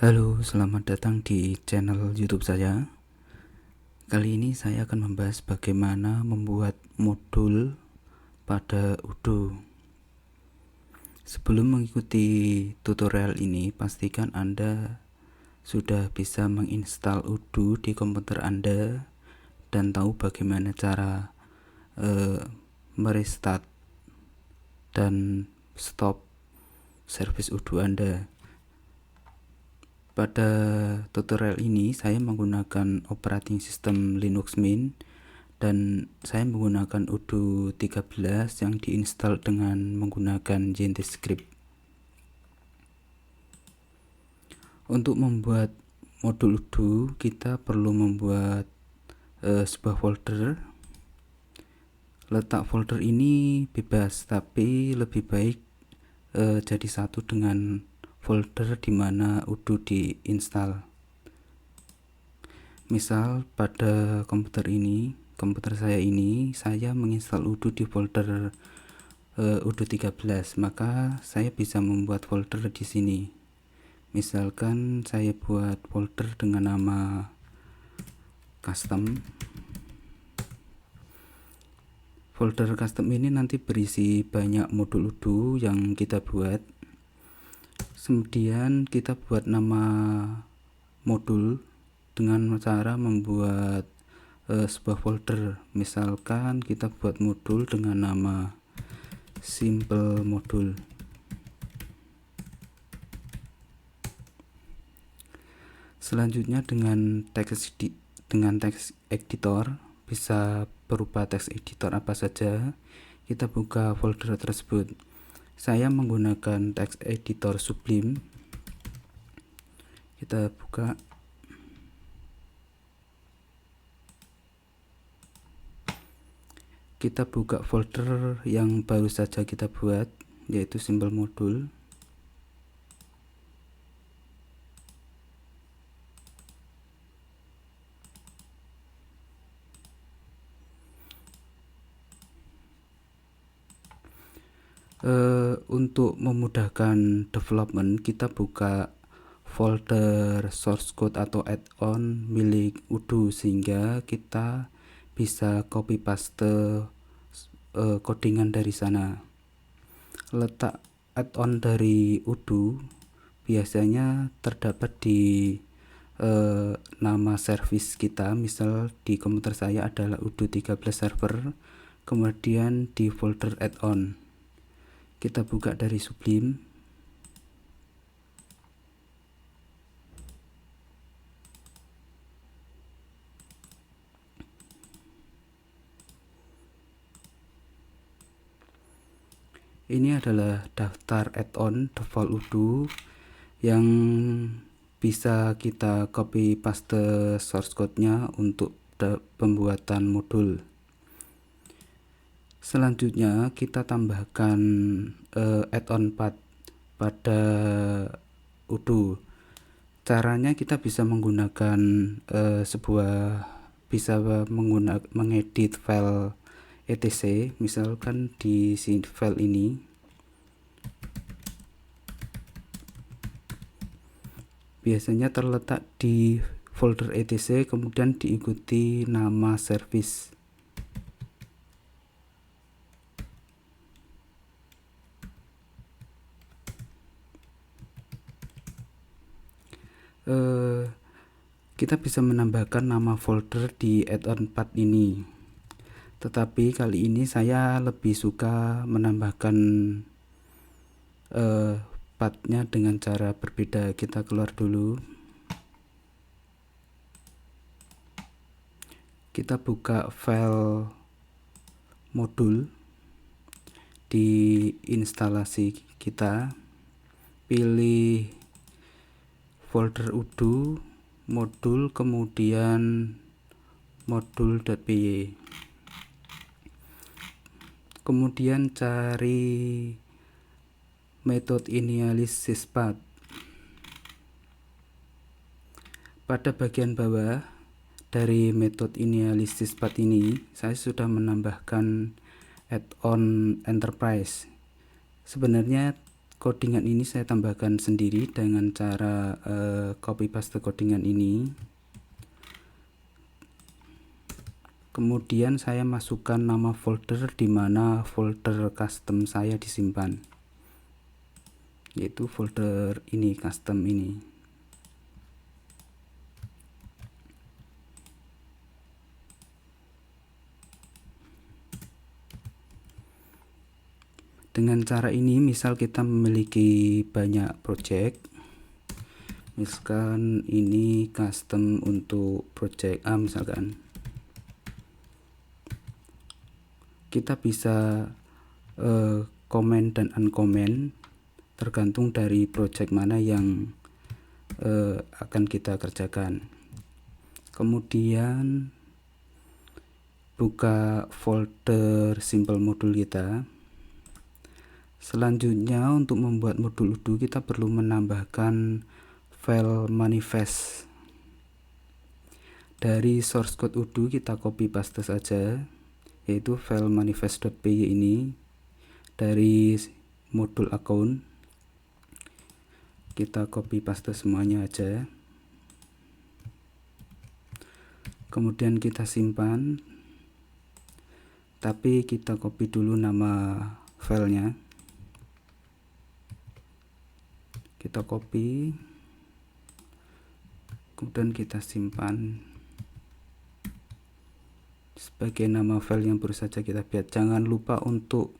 Halo, selamat datang di channel YouTube saya. Kali ini saya akan membahas bagaimana membuat modul pada Odoo. Sebelum mengikuti tutorial ini, pastikan Anda sudah bisa menginstal Odoo di komputer Anda dan tahu bagaimana cara merestart dan stop service Odoo Anda. Pada tutorial ini saya menggunakan operating system Linux Mint dan saya menggunakan Odoo 13 yang diinstal dengan menggunakan JNT-Script. Untuk membuat modul Odoo kita perlu membuat sebuah folder. Letak folder ini bebas, tapi lebih baik jadi satu dengan folder di mana Odoo diinstal. Misal pada komputer saya ini, saya menginstal Odoo di folder Odoo 13, maka saya bisa membuat folder di sini. Misalkan saya buat folder dengan nama custom. Folder custom ini nanti berisi banyak modul Odoo yang kita buat. Kemudian kita buat nama modul dengan cara membuat sebuah folder. Misalkan kita buat modul dengan nama simple modul. Selanjutnya dengan text editor, bisa berupa text editor apa saja, kita buka folder tersebut. Saya menggunakan text editor Sublime. Kita buka. Kita buka folder yang baru saja kita buat, yaitu simple modul. Untuk memudahkan development, kita buka folder source code atau add-on milik Odoo sehingga kita bisa copy paste codingan dari sana. Letak add-on dari Odoo biasanya terdapat di nama service kita. Misal di komputer saya adalah Odoo 13 server, kemudian di folder add-on kita buka dari Sublime. Ini adalah daftar add-on default Odoo yang bisa kita copy paste source code-nya untuk pembuatan modul. Selanjutnya kita tambahkan add-on path pada Odoo. Caranya kita bisa menggunakan mengedit file etc. Misalkan di file ini biasanya terletak di folder etc, kemudian diikuti nama service. Kita bisa menambahkan nama folder di add-on path ini, tetapi kali ini saya lebih suka menambahkan pathnya dengan cara berbeda. Kita keluar dulu, kita buka file modul di instalasi kita, pilih folder Odoo modul, kemudian modul.py, kemudian cari metode initialize path. Pada bagian bawah dari metode initialize path ini saya sudah menambahkan add-on enterprise. Sebenarnya codingan ini saya tambahkan sendiri dengan cara copy paste codingan ini. Kemudian saya masukkan nama folder di mana folder custom saya disimpan, yaitu folder ini, custom ini. Dengan cara ini, misal kita memiliki banyak project, misalkan ini custom untuk project A misalkan, kita bisa comment dan uncomment tergantung dari project mana yang akan kita kerjakan. Kemudian buka folder simple modul kita. Selanjutnya, untuk membuat modul udo kita perlu menambahkan file manifest. Dari source code udo kita copy paste saja, yaitu file manifest.py ini dari modul account. Kita copy paste semuanya aja. Kemudian kita simpan, tapi kita copy dulu nama filenya. Kita copy, kemudian kita simpan sebagai nama file yang baru saja kita buat. Jangan lupa untuk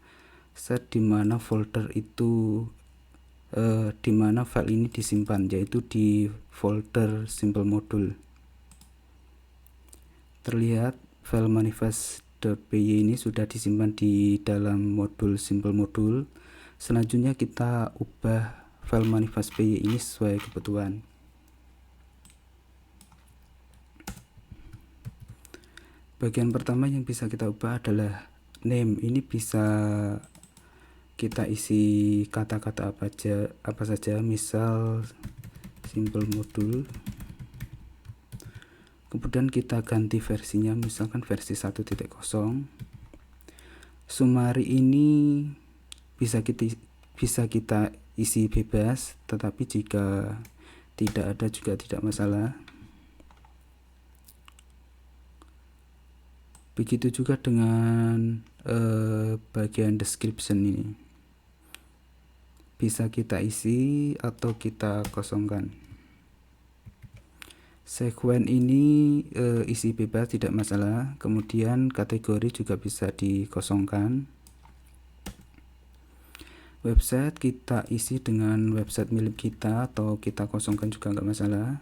set di mana folder itu, di mana file ini disimpan, yaitu di folder simple module. Terlihat file manifest.py ini sudah disimpan di dalam modul simple module. Selanjutnya kita ubah file manifest.py ini sesuai kebutuhan. Bagian pertama yang bisa kita ubah adalah name. Ini bisa kita isi kata-kata apa saja, misal simple module. Kemudian kita ganti versinya, misalkan versi 1.0. Summary ini bisa kita isi bebas, tetapi jika tidak ada juga tidak masalah. Begitu juga dengan bagian description ini, bisa kita isi atau kita kosongkan. Sequence ini isi bebas tidak masalah. Kemudian kategori juga bisa dikosongkan. Website kita isi dengan website milik kita atau kita kosongkan juga nggak masalah.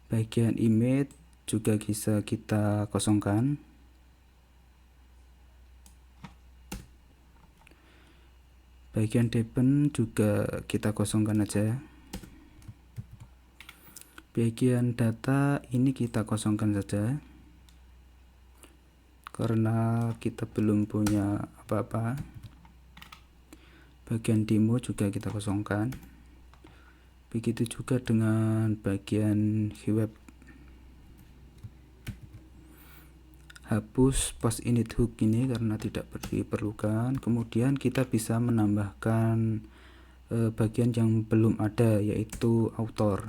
Bagian image juga bisa kita kosongkan. Bagian depend juga kita kosongkan aja. Bagian data ini kita kosongkan saja, karena kita belum punya apa-apa. Bagian demo juga kita kosongkan. Begitu juga dengan bagian web. Hapus post init hook ini karena tidak diperlukan. Kemudian kita bisa menambahkan bagian yang belum ada, yaitu author.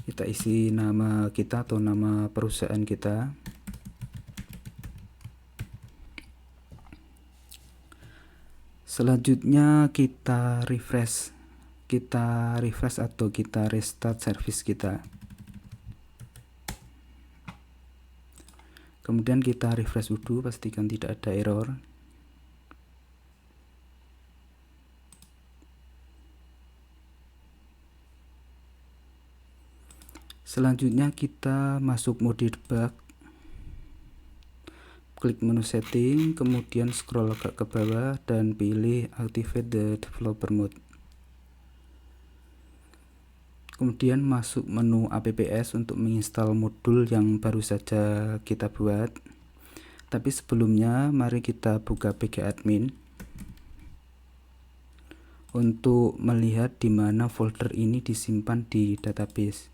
Kita isi nama kita atau nama perusahaan kita. Selanjutnya kita refresh atau kita restart service kita. Kemudian kita refresh udo, pastikan tidak ada error. Selanjutnya kita masuk mode debug, klik menu setting, kemudian scroll agak ke bawah dan pilih activate the developer mode. Kemudian masuk menu apps untuk menginstal modul yang baru saja kita buat. Tapi sebelumnya mari kita buka pgadmin untuk melihat di mana folder ini disimpan di database.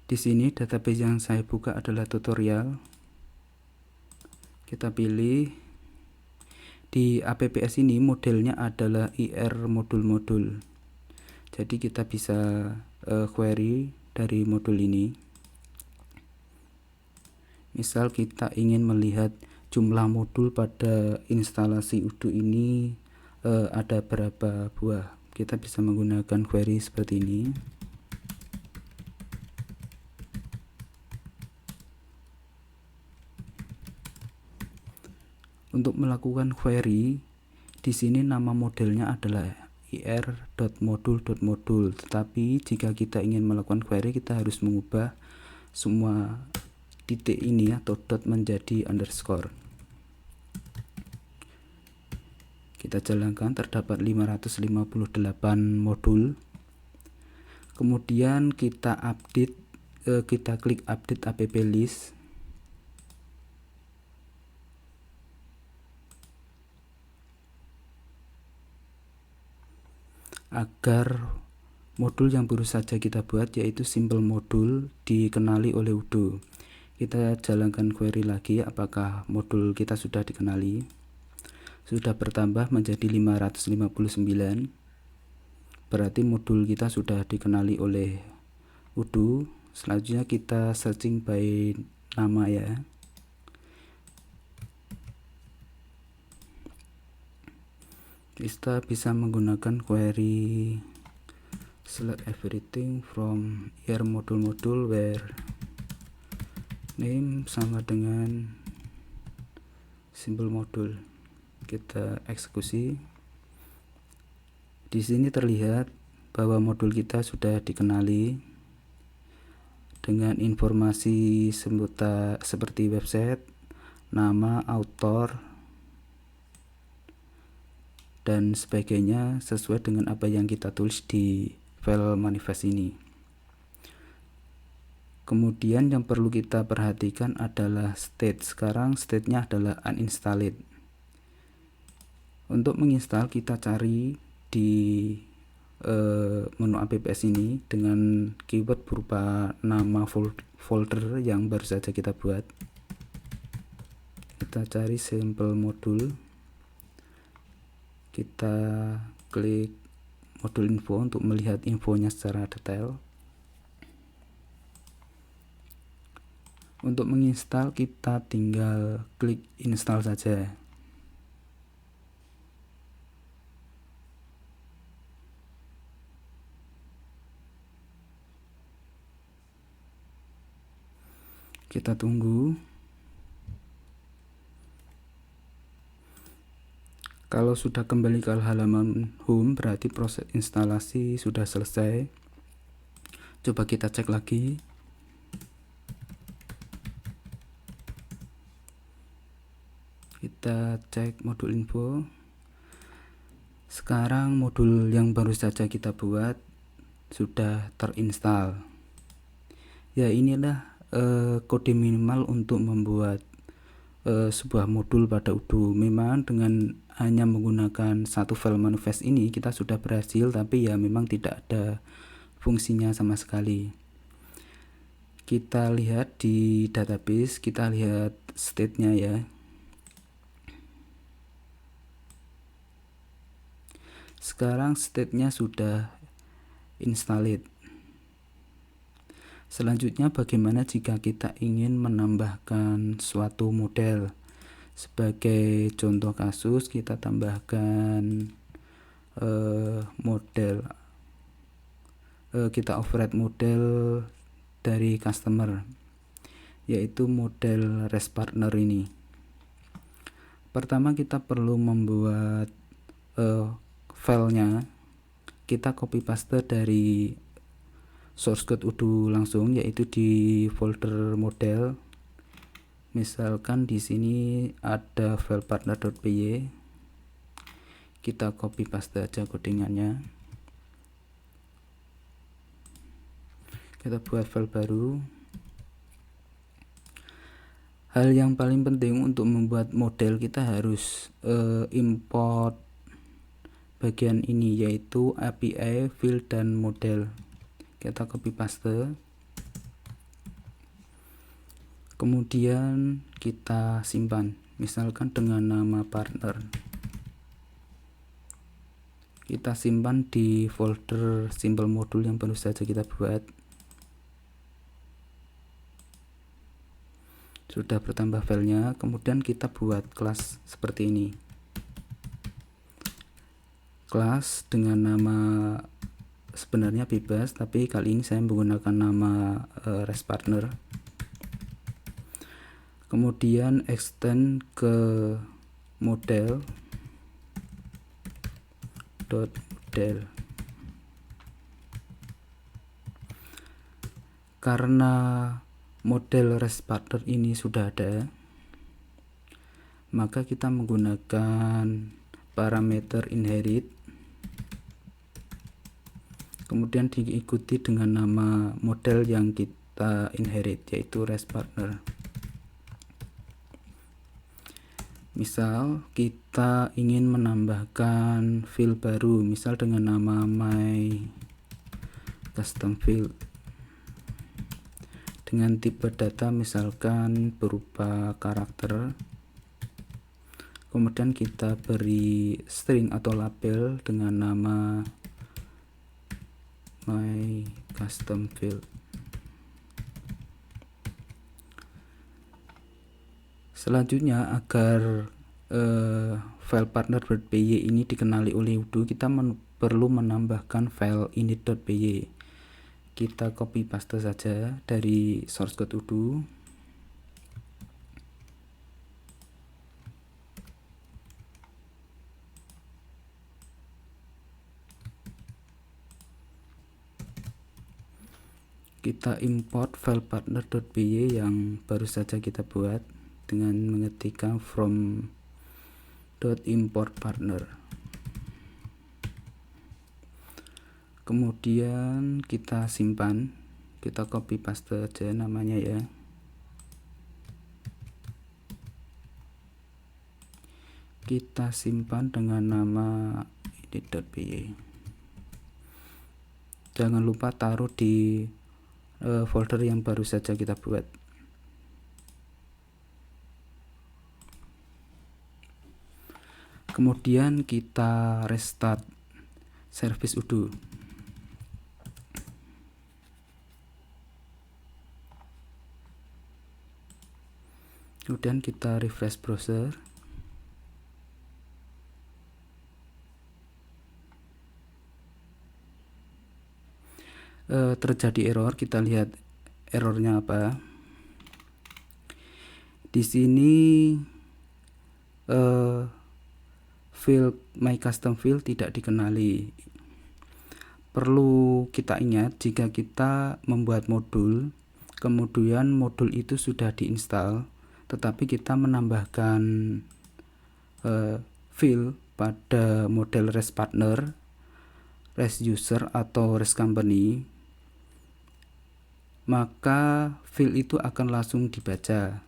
Di sini database yang saya buka adalah tutorial. Kita pilih. Di APPS ini modelnya adalah IR modul-modul. Jadi kita bisa query dari modul ini. Misal kita ingin melihat jumlah modul pada instalasi Odoo ini ada berapa buah. Kita bisa menggunakan query seperti ini. Untuk melakukan query, di sini nama modelnya adalah ir.modul.modul. Tetapi jika kita ingin melakukan query, kita harus mengubah semua titik ini atau dot menjadi underscore. Kita jalankan, terdapat 558 modul. Kemudian kita update, kita klik update app list. Agar modul yang baru saja kita buat, yaitu simple modul, dikenali oleh Odoo. Kita jalankan query lagi, apakah modul kita sudah dikenali. Sudah bertambah menjadi 559. Berarti modul kita sudah dikenali oleh Odoo. Selanjutnya kita searching by nama ya. Kita bisa menggunakan query select everything from ir modul-modul where name sama dengan simple modul. Kita eksekusi. Di sini terlihat bahwa modul kita sudah dikenali dengan informasi seperti website, nama, author, dan sebagainya sesuai dengan apa yang kita tulis di file manifest ini. Kemudian yang perlu kita perhatikan adalah state. Sekarang state-nya adalah uninstalled. Untuk menginstal kita cari di menu APPS ini dengan keyword berupa nama folder yang baru saja kita buat. Kita cari simple modul. Kita klik modul info untuk melihat infonya secara detail. Untuk menginstal kita tinggal klik install saja. Kita tunggu. Kalau sudah kembali ke halaman home, berarti proses instalasi sudah selesai. Coba kita cek lagi. Kita cek modul info. Sekarang modul yang baru saja kita buat sudah terinstall. Ya, inilah kode minimal untuk membuat sebuah modul pada Odoo. Memang dengan hanya menggunakan satu file manifest ini kita sudah berhasil, tapi ya memang tidak ada fungsinya sama sekali. Kita lihat di database, kita lihat state-nya ya. Sekarang state-nya sudah installed. Selanjutnya bagaimana jika kita ingin menambahkan suatu model? Sebagai contoh kasus, kita tambahkan model, kita override model dari customer, yaitu model REST partner ini. Pertama kita perlu membuat filenya. Kita copy paste dari source code Odoo langsung, yaitu di folder model. Misalkan di sini ada file partner.py, kita copy paste aja codingannya. Kita buat file baru. Hal yang paling penting untuk membuat model, kita harus import bagian ini, yaitu API, field, dan model. Kita copy paste. Kemudian kita simpan, misalkan dengan nama partner. Kita simpan di folder simple modul yang baru saja kita buat. Sudah bertambah filenya, kemudian kita buat kelas seperti ini. Kelas dengan nama sebenarnya bebas, tapi kali ini saya menggunakan nama REST-Partner. Kemudian extend ke model karena model REST-Partner ini sudah ada, maka kita menggunakan parameter inherit, kemudian diikuti dengan nama model yang kita inherit, yaitu REST-Partner. Misal kita ingin menambahkan field baru, misal dengan nama my custom field dengan tipe data misalkan berupa karakter, kemudian kita beri string atau label dengan nama my custom field. Selanjutnya, agar file partner.py ini dikenali oleh Odoo, kita perlu menambahkan file init.py. Kita copy paste saja dari source code Odoo. Kita import file partner.py yang baru saja kita buat dengan mengetikkan from .import partner. Kemudian kita simpan, kita copy paste aja namanya ya. Kita simpan dengan nama init.py. Jangan lupa taruh di folder yang baru saja kita buat. Kemudian kita restart service Odoo. Kemudian kita refresh browser. Terjadi error, kita lihat errornya apa. Di sini field my custom field tidak dikenali. Perlu kita ingat, jika kita membuat modul, kemudian modul itu sudah diinstal, tetapi kita menambahkan field pada model REST-Partner, REST-User atau REST-Company, maka field itu akan langsung dibaca.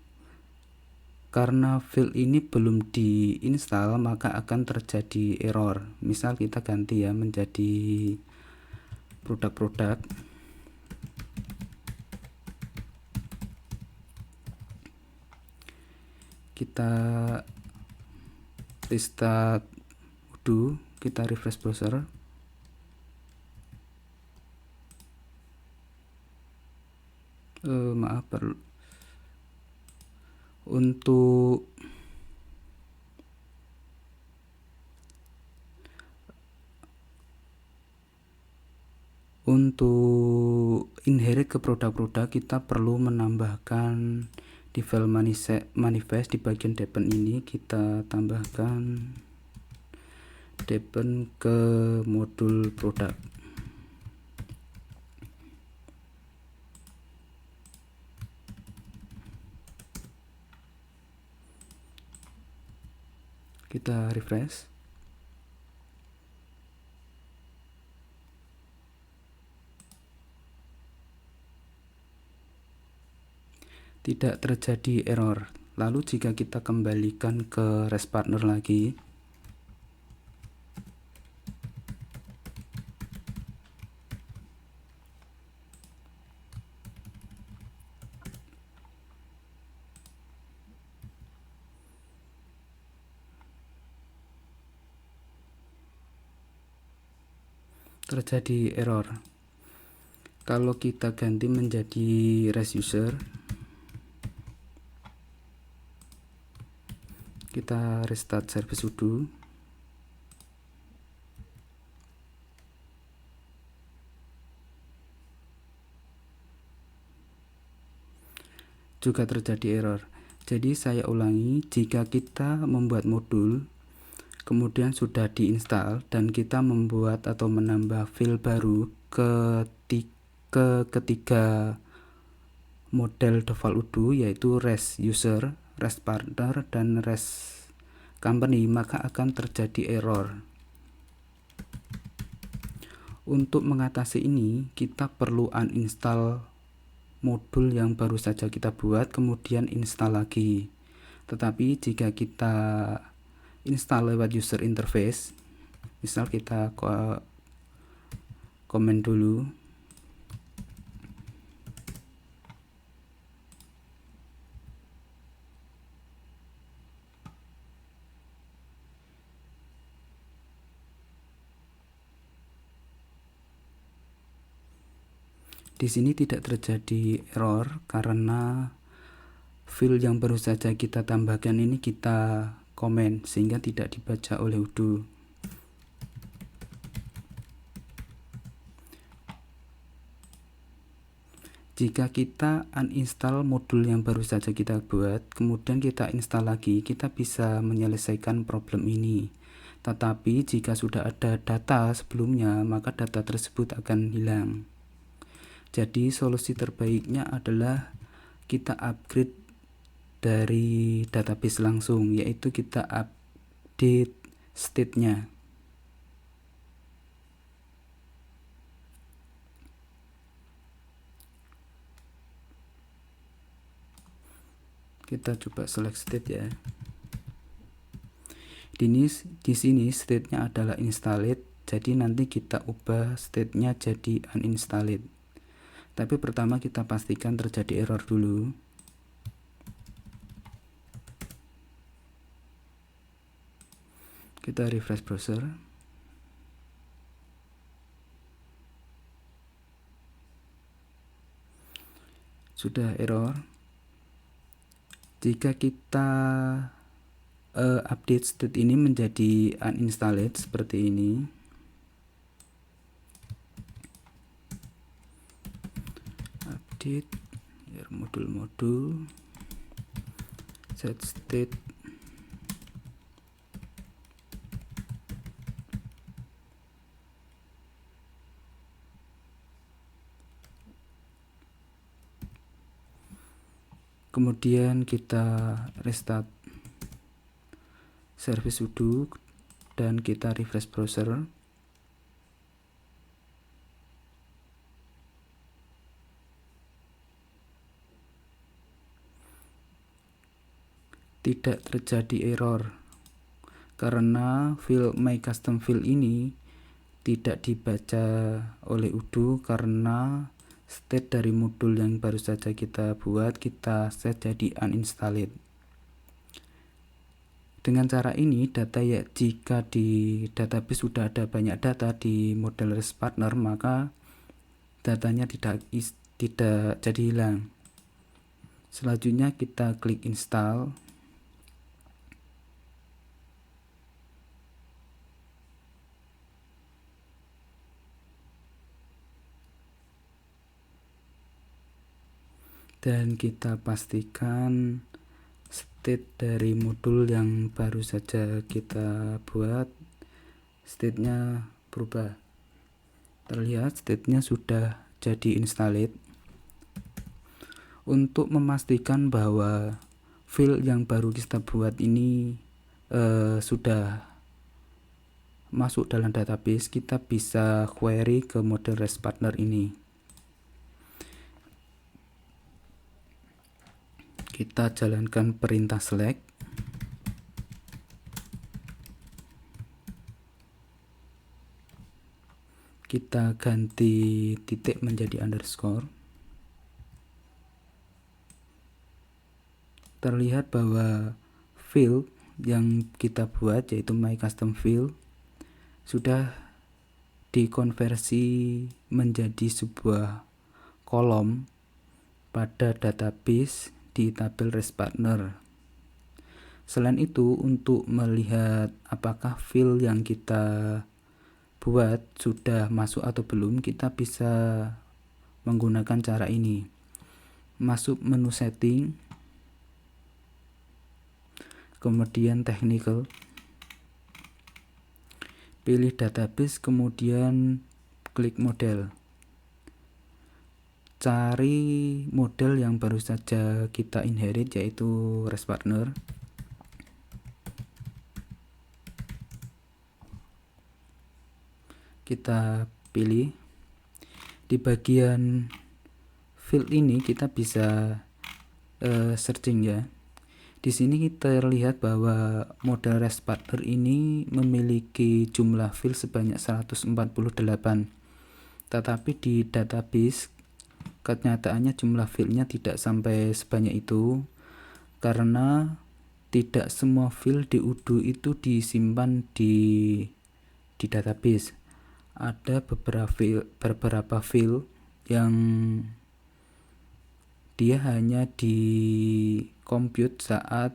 Karena field ini belum diinstal, maka akan terjadi error. Misal kita ganti ya menjadi produk-produk. Kita restart Odoo, kita refresh browser. Maaf, untuk inherit ke produk-produk, kita perlu menambahkan di file manifest di bagian depend ini, kita tambahkan depend ke modul produk. Kita refresh. Tidak terjadi error. Lalu jika kita kembalikan ke REST-Partner lagi, terjadi error. Kalau kita ganti menjadi rest user, kita restart service sudo, juga terjadi error. Jadi saya ulangi, jika kita membuat modul kemudian sudah diinstal dan kita membuat atau menambah file baru ke ketiga model default udo, yaitu rest user, rest partner, dan rest company, maka akan terjadi error. Untuk mengatasi ini, kita perlu uninstall modul yang baru saja kita buat, kemudian install lagi. Tetapi jika kita install lewat user interface, misal kita komen dulu, di sini tidak terjadi error karena file yang baru saja kita tambahkan ini kita komen sehingga tidak dibaca oleh udo. Jika kita uninstall modul yang baru saja kita buat, kemudian kita install lagi, kita bisa menyelesaikan problem ini. Tetapi jika sudah ada data sebelumnya, maka data tersebut akan hilang. Jadi solusi terbaiknya adalah kita upgrade dari database langsung, yaitu kita update state-nya. Kita coba select state ya. Di sini state-nya adalah installed, jadi nanti kita ubah state-nya jadi uninstalled. Tapi pertama kita pastikan terjadi error dulu. Kita refresh browser. Sudah error. Jika kita update state ini menjadi uninstalled seperti ini, update modul-modul, set state, kemudian kita restart service sudo dan kita refresh browser. Tidak terjadi error karena file my custom file ini tidak dibaca oleh udo karena state dari modul yang baru saja kita buat kita set jadi uninstalled. Dengan cara ini jika di database sudah ada banyak data di model rest partner, maka datanya tidak jadi hilang. Selanjutnya kita klik install. Dan kita pastikan state dari modul yang baru saja kita buat, state-nya berubah. Terlihat state-nya sudah jadi installed. Untuk memastikan bahwa file yang baru kita buat ini sudah masuk dalam database, kita bisa query ke model rest partner ini. Kita jalankan perintah select. Kita ganti titik menjadi underscore. Terlihat bahwa file yang kita buat yaitu my custom file sudah dikonversi menjadi sebuah kolom pada database di tabel REST-Partner. Selain itu, untuk melihat apakah file yang kita buat sudah masuk atau belum, kita bisa menggunakan cara ini. Masuk menu setting, kemudian technical, pilih database, kemudian klik model. Cari model yang baru saja kita inherit, yaitu REST-Partner. Kita pilih. Di bagian field ini kita bisa searching ya. Di sini kita lihat bahwa model REST-Partner ini memiliki jumlah file sebanyak 148. Tetapi di database kenyataannya jumlah filenya tidak sampai sebanyak itu, karena tidak semua file di Odoo itu disimpan di database. Ada beberapa file yang dia hanya di compute saat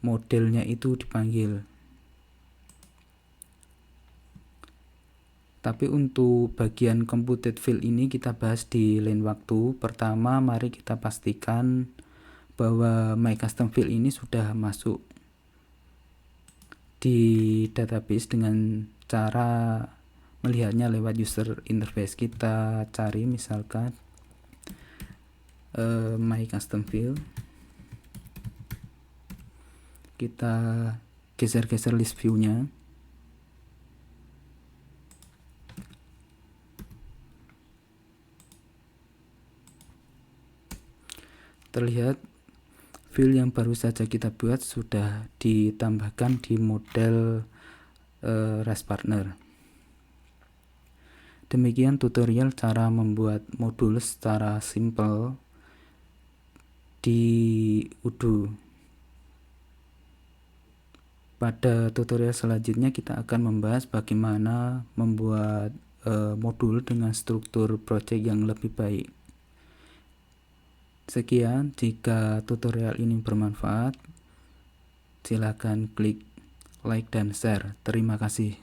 modelnya itu dipanggil. Tapi untuk bagian computed field ini kita bahas di lain waktu. Pertama, mari kita pastikan bahwa my custom field ini sudah masuk di database dengan cara melihatnya lewat user interface. Kita cari misalkan my custom field, kita geser-geser list view-nya. Terlihat field yang baru saja kita buat sudah ditambahkan di model REST-Partner. Demikian tutorial cara membuat modul secara simple di Odoo. Pada tutorial selanjutnya kita akan membahas bagaimana membuat modul dengan struktur project yang lebih baik. Sekian, jika tutorial ini bermanfaat, silakan klik like dan share. Terima kasih.